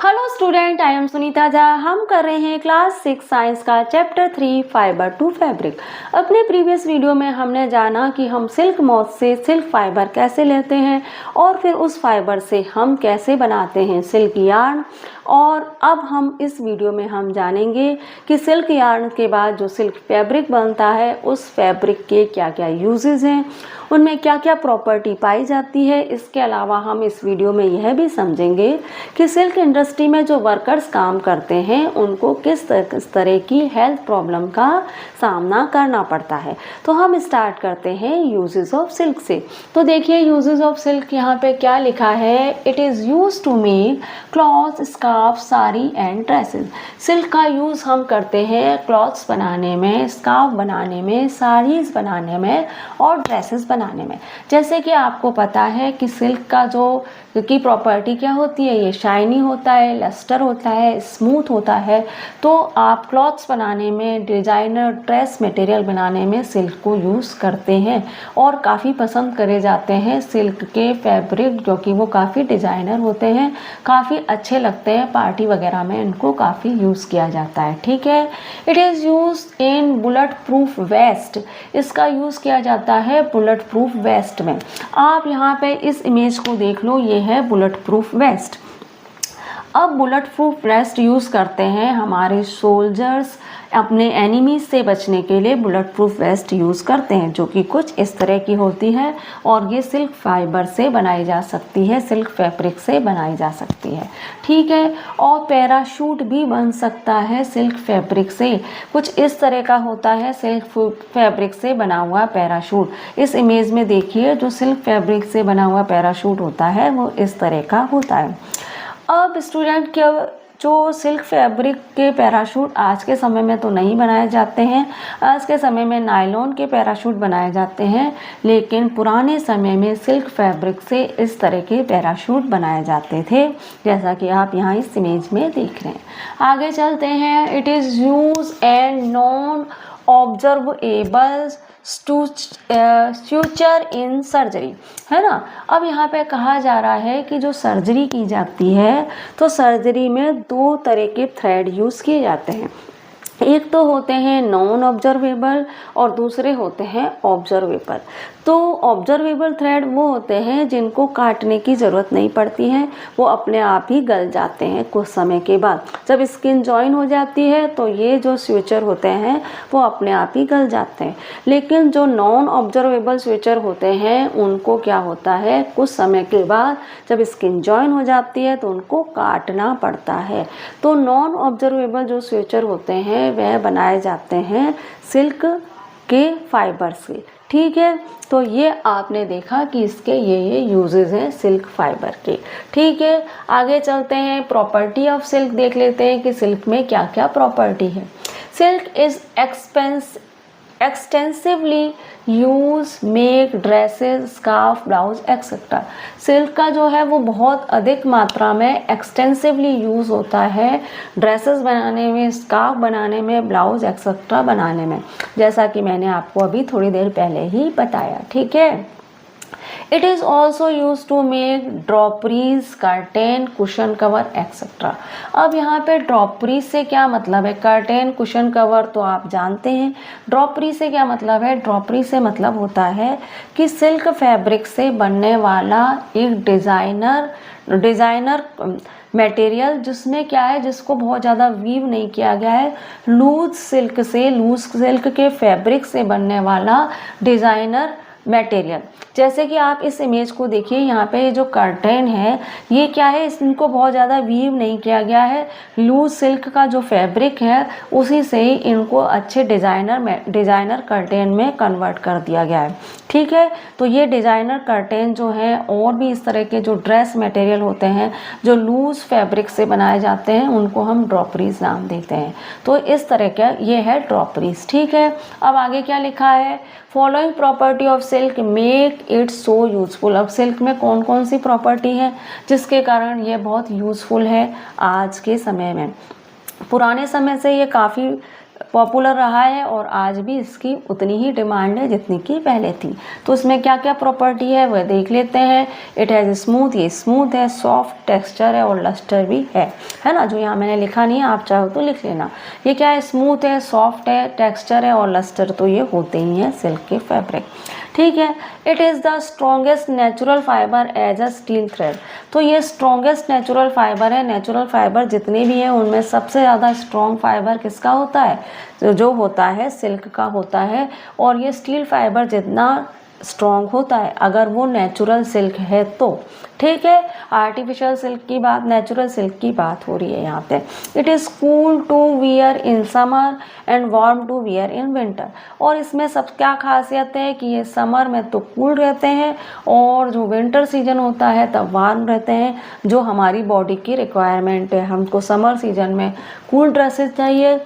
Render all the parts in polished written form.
Hello student, I am Sunita Jha. हम कर रहे हैं क्लास 6 साइंस का चैप्टर 3 फाइबर टू फैब्रिक। अपने प्रीवियस वीडियो में हमने जाना कि हम सिल्क मॉथ से सिल्क फाइबर कैसे लेते हैं और फिर उस फाइबर से हम कैसे बनाते हैं सिल्क यार्न। और अब हम इस वीडियो में हम जानेंगे कि सिल्क यार्न के बाद जो सिल्क फैब्रिक बनता है उस फैब्रिक के क्या क्या यूजेस हैं, उनमें क्या क्या प्रॉपर्टी पाई जाती है। इसके अलावा हम इस वीडियो में यह भी समझेंगे कि सिल्क इंडस्ट्री में जो वर्कर्स काम करते हैं उनको किस तरह की हेल्थ प्रॉब्लम का सामना करना पड़ता है। तो हम स्टार्ट करते हैं यूजेस ऑफ सिल्क से। तो देखिए यूजेस ऑफ सिल्क यहाँ पे क्या लिखा है। It is use to make cloth, scarf, sari and dresses. Silk का यूज़ हम करते हैं क्लॉथ्स बनाने में, स्कार्फ बनाने में, साड़ीज़ बनाने में और ड्रेसेस बनाने में। जैसे कि आपको पता है कि सिल्क का जो की प्रॉपर्टी क्या होती है, ये शाइनी होता है, लस्टर होता है, स्मूथ होता है। तो आप क्लॉथ्स बनाने में, डिजाइनर ड्रेस मटेरियल बनाने में सिल्क को यूज़ करते हैं और काफ़ी पसंद करे जाते हैं सिल्क के फैब्रिक, जो कि वो काफ़ी डिजाइनर होते हैं, काफ़ी अच्छे लगते हैं। पार्टी वगैरह में इनको काफ़ी यूज़ किया जाता है। ठीक है। It is use in bullet proof waste. इसका यूज़ किया जाता है बुलेट प्रूफ वेस्ट में। आप यहाँ पे इस इमेज को देख लो, ये है बुलेट प्रूफ वेस्ट। अब बुलेट प्रूफ वेस्ट यूज़ करते हैं हमारे सोल्जर्स अपने एनिमीज से बचने के लिए। बुलेट प्रूफ वेस्ट यूज़ करते हैं जो कि कुछ इस तरह की होती है और ये सिल्क फाइबर से बनाई जा सकती है, सिल्क फैब्रिक से बनाई जा सकती है। ठीक है। और पैराशूट भी बन सकता है सिल्क फैब्रिक से। कुछ इस तरह का होता है सिल्क फैब्रिक से बना हुआ पैराशूट। इस इमेज में देखिए, जो सिल्क फैब्रिक से बना हुआ पैराशूट होता है वो इस तरह का होता है। अब स्टूडेंट क्या, जो सिल्क फैब्रिक के पैराशूट आज के समय में तो नहीं बनाए जाते हैं। आज के समय में नायलॉन के पैराशूट बनाए जाते हैं, लेकिन पुराने समय में सिल्क फैब्रिक से इस तरह के पैराशूट बनाए जाते थे, जैसा कि आप यहाँ इस इमेज में देख रहे हैं। आगे चलते हैं। It is use and non observable suture in surgery, है ना। अब यहाँ पे कहा जा रहा है कि जो सर्जरी की जाती है तो सर्जरी में दो तरह के थ्रेड यूज़ किए जाते हैं। एक तो होते हैं नॉन ऑब्जर्वेबल और दूसरे होते हैं ऑब्जर्वेबल। तो ऑब्जर्वेबल थ्रेड वो होते हैं जिनको काटने की ज़रूरत नहीं पड़ती है, वो अपने आप ही गल जाते हैं कुछ समय के बाद। जब स्किन जॉइन हो जाती है तो ये जो स्यूचर होते हैं वो अपने आप ही गल जाते हैं। लेकिन जो नॉन ऑब्जर्वेबल स्यूचर होते हैं उनको क्या होता है, कुछ समय के बाद जब स्किन जॉइन हो जाती है तो उनको काटना पड़ता है। तो नॉन ऑब्जर्वेबल जो स्यूचर होते हैं वह बनाए जाते हैं सिल्क के फाइबर से। ठीक है। तो ये आपने देखा कि इसके ये यूजेस हैं सिल्क फाइबर के। ठीक है। आगे चलते हैं, प्रॉपर्टी ऑफ सिल्क देख लेते हैं कि सिल्क में क्या क्या प्रॉपर्टी है। Silk is extensively use make dresses, scarf, blouse etcetera. Silk का जो है वो बहुत अधिक मात्रा में एक्सटेंसिवली यूज होता है ड्रेसेस बनाने में, स्कार्फ बनाने में, ब्लाउज एक्सेट्रा बनाने में, जैसा कि मैंने आपको अभी थोड़ी देर पहले ही बताया। ठीक है। It is also use to make draperies, curtain, cushion cover etcetera. अब यहाँ पे ड्रॉपरीज से क्या मतलब है, कर्टेन, कुशन कवर तो आप जानते हैं। ड्रॉपरी से क्या मतलब है, ड्रॉपरी से मतलब होता है कि सिल्क फैब्रिक से बनने वाला एक डिज़ाइनर मटेरियल जिसमें क्या है, जिसको बहुत ज़्यादा वीव नहीं किया गया है, लूज सिल्क के फैब्रिक से बनने वाला डिज़ाइनर मटेरियल। जैसे कि आप इस इमेज को देखिए, यहाँ पे ये जो कर्टेन है ये क्या है, इनको बहुत ज़्यादा वीव नहीं किया गया है। लूज सिल्क का जो फैब्रिक है उसी से ही इनको अच्छे डिज़ाइनर कर्टेन में कन्वर्ट कर दिया गया है। ठीक है। तो ये डिज़ाइनर कर्टेन जो है, और भी इस तरह के जो ड्रेस मटेरियल होते हैं जो लूज फैब्रिक से बनाए जाते हैं उनको हम ड्रॉपरीज नाम देते हैं। तो इस तरह का ये है ड्रॉपरीज। ठीक है। अब आगे क्या लिखा है, following property of silk make it so useful. अब सिल्क में कौन कौन सी प्रॉपर्टी है जिसके कारण ये बहुत यूजफुल है आज के समय में। पुराने समय से ये काफ़ी पॉपुलर रहा है और आज भी इसकी उतनी ही डिमांड है जितनी की पहले थी। तो इसमें क्या क्या प्रॉपर्टी है वह देख लेते हैं। इट हैज़ स्मूथ, ये स्मूथ है, सॉफ्ट टेक्सचर है और लस्टर भी है ना। जो यहाँ मैंने लिखा नहीं है, आप चाहो तो लिख लेना। ये क्या है, स्मूथ है, सॉफ्ट है, टेक्सचर है और लस्टर तो ये होते ही हैं सिल्क के फैब्रिक। ठीक है। It is the strongest natural fibre as a steel thread. तो ये स्ट्रॉन्गेस्ट नेचुरल फाइबर है। नेचुरल फाइबर जितने भी हैं उनमें सबसे ज़्यादा स्ट्रॉन्ग फाइबर किसका होता है, जो होता है सिल्क का होता है। और ये स्टील फाइबर जितना स्ट्रॉन्ग होता है अगर वो नेचुरल सिल्क है तो। ठीक है, आर्टिफिशियल सिल्क की बात, नेचुरल सिल्क की बात हो रही है यहाँ पे। It is cool to wear in summer and warm to wear in winter. और इसमें सब क्या खासियत है कि ये समर में तो कूल रहते हैं और जो विंटर सीजन होता है तब वार्म रहते हैं, जो हमारी बॉडी की रिक्वायरमेंट है। हमको समर सीजन में कूल ड्रेसेस चाहिए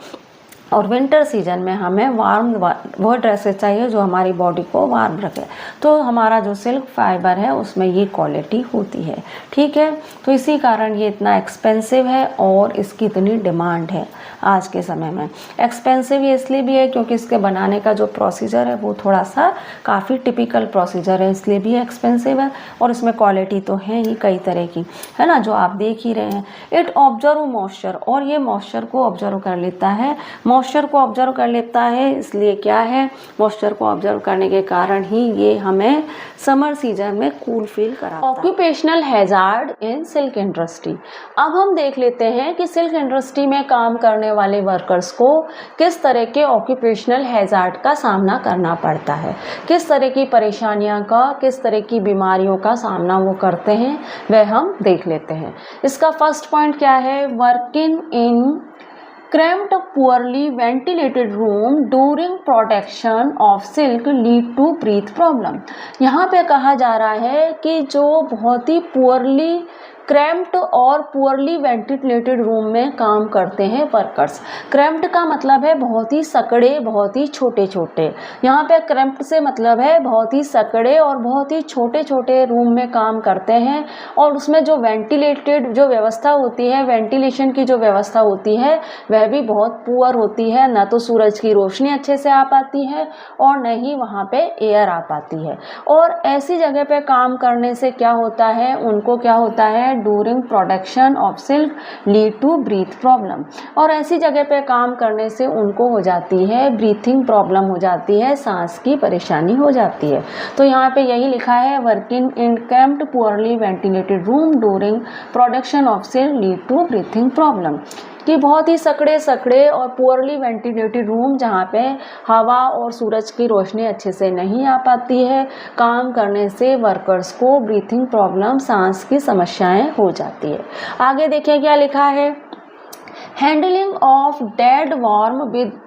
और विंटर सीजन में हमें वार्म वो ड्रेसेस चाहिए जो हमारी बॉडी को वार्म रखे। तो हमारा जो सिल्क फाइबर है उसमें ये क्वालिटी होती है। ठीक है, तो इसी कारण ये इतना एक्सपेंसिव है और इसकी इतनी डिमांड है आज के समय में। एक्सपेंसिव ये इसलिए भी है क्योंकि इसके बनाने का जो प्रोसीजर है वो थोड़ा सा काफ़ी टिपिकल प्रोसीजर है, इसलिए भी एक्सपेंसिव है। और इसमें क्वालिटी तो है ही कई तरह की, है ना, जो आप देख ही रहे हैं। इट ऑब्जर्व मॉइस्चर, और ये मॉइस्चर को ऑब्जर्व कर लेता है। मॉइस्चर को ऑब्जर्व कर लेता है इसलिए क्या है, मॉइस्चर को ऑब्जर्व करने के कारण ही ये हमें समर सीजन में कूल फील कराता है। Occupational hazard in silk industry. अब हम देख लेते हैं कि सिल्क इंडस्ट्री में काम करने वाले वर्कर्स को किस तरह के ऑक्यूपेशनल हैजार्ड का सामना करना पड़ता है, किस तरह की परेशानियां का, किस तरह की बीमारियों का सामना वो करते हैं, वह हम देख लेते हैं। इसका फर्स्ट पॉइंट क्या है, working in cramped poorly ventilated room during production of silk lead to breath problem। यहाँ पे कहा जा रहा है कि जो बहुत ही पुअरली क्रैम्प्ड और पुअरली वेंटिलेटेड रूम में काम करते हैं वर्कर्स। क्रैम्प्ड का मतलब है बहुत ही सकड़े, बहुत ही छोटे छोटे। यहाँ पे क्रैम्प्ड से मतलब है बहुत ही सकड़े और बहुत ही छोटे छोटे रूम में काम करते हैं। और उसमें जो वेंटिलेटेड जो व्यवस्था होती है, वेंटिलेशन की जो व्यवस्था होती है वह भी बहुत पुअर होती है। ना तो सूरज की रोशनी अच्छे से आ पाती है और न ही वहाँ पे एयर आ पाती है। और ऐसी जगह पे काम करने से क्या होता है, उनको क्या होता है, during production of silk lead to breath problem. और ऐसी जगह पे काम करने से उनको हो जाती है ब्रीथिंग प्रॉब्लम, हो जाती है सांस की परेशानी हो जाती है। तो यहाँ पे यही लिखा है, working in cramped poorly ventilated room during production of silk lead to breathing problem. कि बहुत ही सकड़े और पुअरली वेंटिलेटेड रूम जहाँ पे हवा और सूरज की रोशनी अच्छे से नहीं आ पाती है, काम करने से वर्कर्स को ब्रीथिंग प्रॉब्लम, सांस की समस्याएं हो जाती है। आगे देखिए क्या लिखा है, handling of dead warm with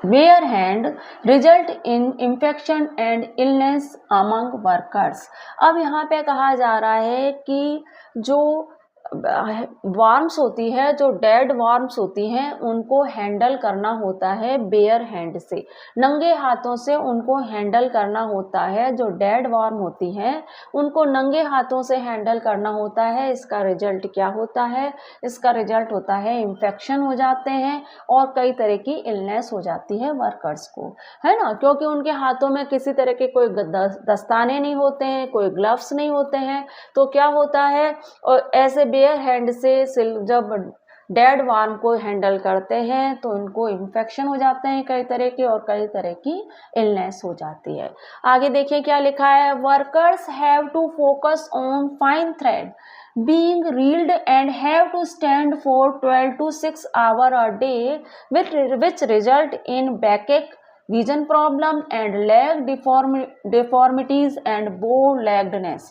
bare hand result in infection and illness among workers। अब यहाँ पे कहा जा रहा है कि जो वार्म्स होती है, जो डेड वार्म्स होती हैं, उनको हैंडल करना होता है बेयर हैंड से, नंगे हाथों से उनको हैंडल करना होता है। जो डेड वार्म होती हैं उनको नंगे हाथों से हैंडल करना होता है। इसका रिजल्ट क्या होता है, इसका रिजल्ट होता है इन्फेक्शन हो जाते हैं और कई तरह की इलनेस हो जाती है वर्कर्स को, है ना, क्योंकि उनके हाथों में किसी तरह के कोई दस्ताने नहीं होते हैं, कोई ग्लव्स नहीं होते हैं। तो क्या होता है, और ऐसे बेयर हैंड से जब डेड वार्म को हैंडल करते हैं तो उनको इन्फेक्शन हो जाते हैं कई तरह के, और कई तरह की इलनेस हो जाती है। आगे देखिए क्या लिखा है, workers have to focus on fine thread being reeled and have to stand for 12 to 6 hours a day, which result in backache, vision problem and leg deformities and bow-leggedness।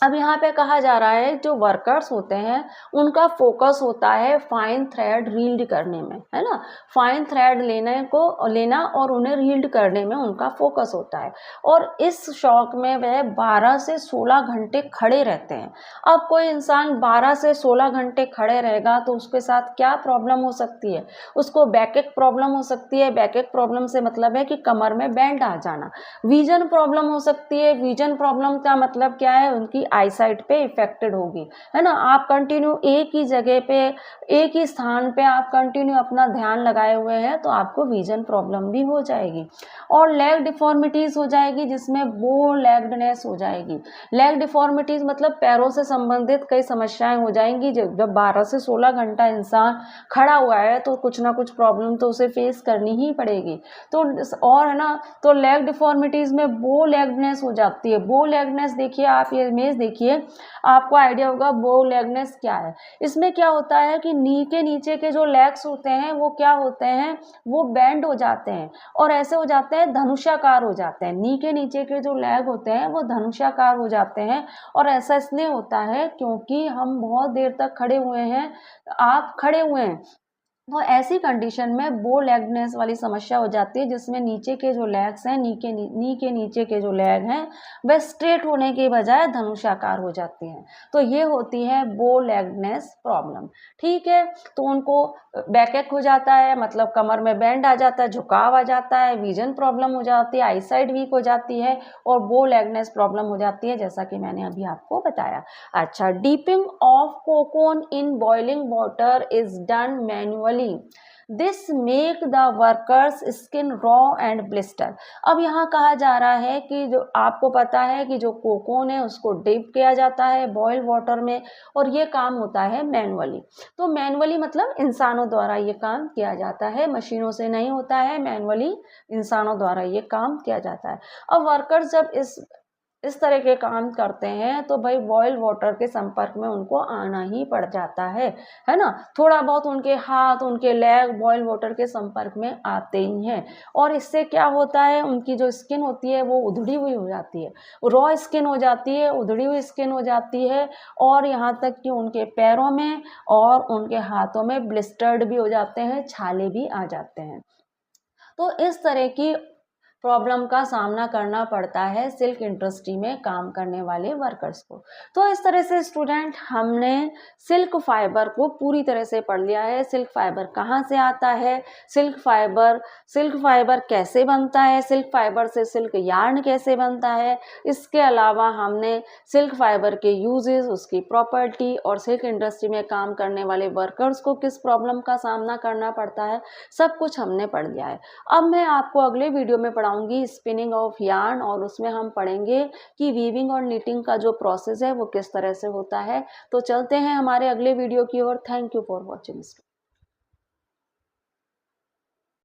अब यहाँ पे कहा जा रहा है जो वर्कर्स होते हैं उनका फोकस होता है फाइन थ्रेड रील्ड करने में, है ना, फाइन थ्रेड लेना और उन्हें रील्ड करने में उनका फोकस होता है। और इस शौक में वह 12 से 16 घंटे खड़े रहते हैं। अब कोई इंसान 12 से 16 घंटे खड़े रहेगा तो उसके साथ क्या प्रॉब्लम हो सकती है, उसको बैकेक प्रॉब्लम हो सकती है। बैकेक प्रॉब्लम से मतलब है कि कमर में बैंड आ जाना। विजन प्रॉब्लम हो सकती है। विजन प्रॉब्लम का मतलब क्या है, उनकी आईसाइट पे इफेक्टेड होगी, है ना। आप कंटिन्यू एक ही जगह पे, एक ही स्थान पे आप कंटिन्यू अपना ध्यान लगाए हुए हैं तो आपको विजन प्रॉब्लम भी हो जाएगी। और लेग डिफॉर्मिटीज हो जाएगी, जिसमें बो लेग्डनेस हो जाएगी। लेग डिफॉर्मिटीज मतलब पैरों से संबंधित कई समस्याएं हो जाएंगी। जब 12 से 16 घंटा इंसान खड़ा हुआ है तो कुछ ना कुछ प्रॉब्लम तो उसे फेस करनी ही पड़ेगी। तो और है ना, तो लेग डिफॉर्मिटीज में बो लेगनेस हो जाती है। बो लेगनेस देखिए, आप ये इमेज देखिए, आपको आइडिया होगा बो लेगनेस क्या है। इसमें क्या होता है कि नी के नीचे के जो लेग्स होते हैं वो क्या होते हैं, वो बेंड हो जाते हैं और ऐसे हो जाते हैं, धनुषाकार हो जाते हैं। नी के नीचे के जो लेग होते हैं वो धनुषाकार हो जाते हैं। और ऐसा इसलिए होता है क्योंकि हम बहुत देर तक खड़े हुए हैं, आप खड़े हुए हैं, तो ऐसी कंडीशन में बो लेगनेस वाली समस्या हो जाती है, जिसमें नीचे के जो लेग्स हैं, नी के नीचे के जो लेग हैं वह स्ट्रेट होने के बजाय धनुषाकार हो जाती हैं। तो ये होती है बो लेगनेस प्रॉब्लम। ठीक है, तो उनको बैकएक हो जाता है, मतलब कमर में बैंड आ जाता है, झुकाव आ जाता है, विजन प्रॉब्लम हो जाती है, आईसाइट वीक हो जाती है और बो लेगनेस प्रॉब्लम हो जाती है, जैसा कि मैंने अभी आपको बताया। अच्छा, dipping of cocoon in boiling water is done manually. This make the workers skin raw and blister. अब यहाँ कहा जा रहा है कि जो आपको पता है कि जो कोकोन है उसको डिप किया जाता है बॉइल वाटर में, और ये काम होता है मैनुअली। तो मैनुअली मतलब इंसानों द्वारा ये काम किया जाता है, मशीनों से नहीं होता है, मैनुअली इंसानों द्वारा ये काम किया जाता है। अब वर्कर्स जब इस तरह के काम करते हैं तो भाई बॉयल वाटर के संपर्क में उनको आना ही पड़ जाता है ना। थोड़ा बहुत उनके हाथ, उनके लेग बॉयल वाटर के संपर्क में आते ही हैं, और इससे क्या होता है, उनकी जो स्किन होती है वो उधड़ी हुई हो जाती है, रॉ स्किन हो जाती है, उधड़ी हुई स्किन हो जाती है, और यहाँ तक कि उनके पैरों में और उनके हाथों में ब्लिस्टर्ड भी हो जाते हैं, छाले भी आ जाते हैं। तो इस तरह की प्रॉब्लम का सामना करना पड़ता है सिल्क इंडस्ट्री में काम करने वाले वर्कर्स को। तो इस तरह से स्टूडेंट हमने सिल्क फाइबर को पूरी तरह से पढ़ लिया है। सिल्क फाइबर कहाँ से आता है, सिल्क फाइबर कैसे बनता है, सिल्क फाइबर से सिल्क यार्न कैसे बनता है। इसके अलावा हमने सिल्क फाइबर के यूजेस, उसकी प्रॉपर्टी और सिल्क इंडस्ट्री में काम करने वाले वर्कर्स को किस प्रॉब्लम का सामना करना पड़ता है, सब कुछ हमने पढ़ लिया है। अब मैं आपको अगले वीडियो में पढ़ाऊंगी स्पिनिंग ऑफ यार्न, और उसमें हम पढ़ेंगे कि वीविंग और निटिंग का जो प्रोसेस है वो किस तरह से होता है। तो चलते हैं हमारे अगले वीडियो की ओर। Thank you for watching.